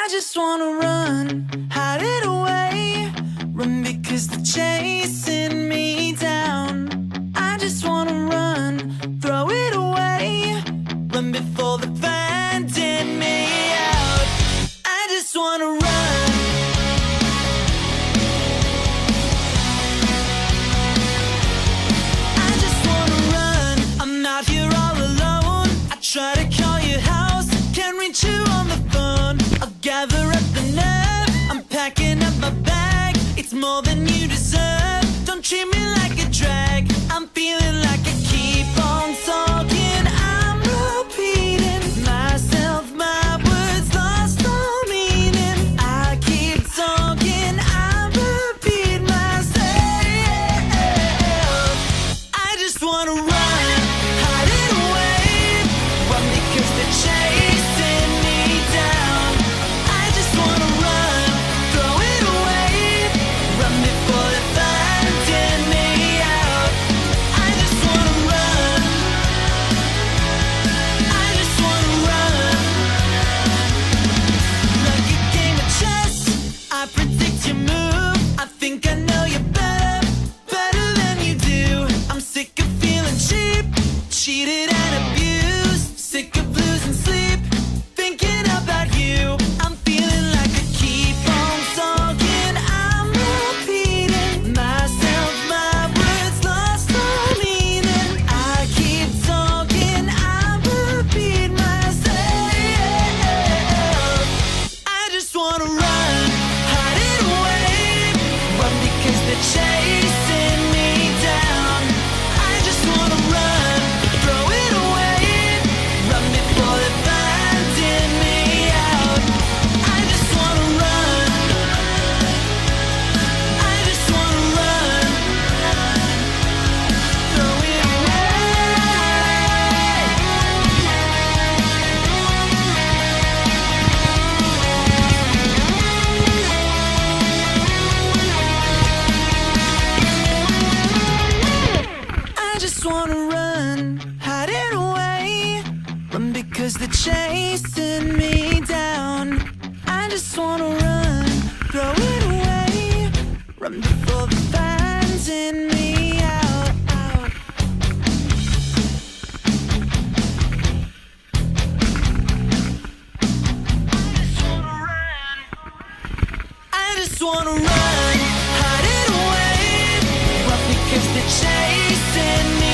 I just wanna run, hide it away. Run because they're chasing me down. I just wanna run, throw it away. Run before they're finding me out. I just wanna run. I just wanna run. I'm out here all alone. I try to call your house, can't reach you on the phone. I'll gather up the nerve, I'm packing up my bag. It's more than you deserve, don't treat me like a drag. I'm feeling like I keep on talking. I'm repeating myself, my words lost all meaning. I keep talking, I repeat myself. I just wanna run, hide it away. Run because they're chasing me down. I just wanna run, throw it away. Run before they're finding me out. I just wanna run. I just wanna run. Like a game of chess, I predict your move. I think I know you better, better than you do. I'm sick of feeling cheap, cheated and abused. Sick of losing sleep, thinking about you. I'm feeling like I keep on talking. I'm repeating myself, my words lost all meaning. I keep talking, I repeat myself. I just wanna run, hide it away. Run because they're chasing me down. I just wanna run, throw it away. Run before they're finding me out. I just wanna run. I just wanna run. Throw it I just wanna run, hide it away. Run because they're chasing me down. I just wanna run, throw it away. Run before they're finding me out. I just wanna run, hide it away. Run because they're chasing me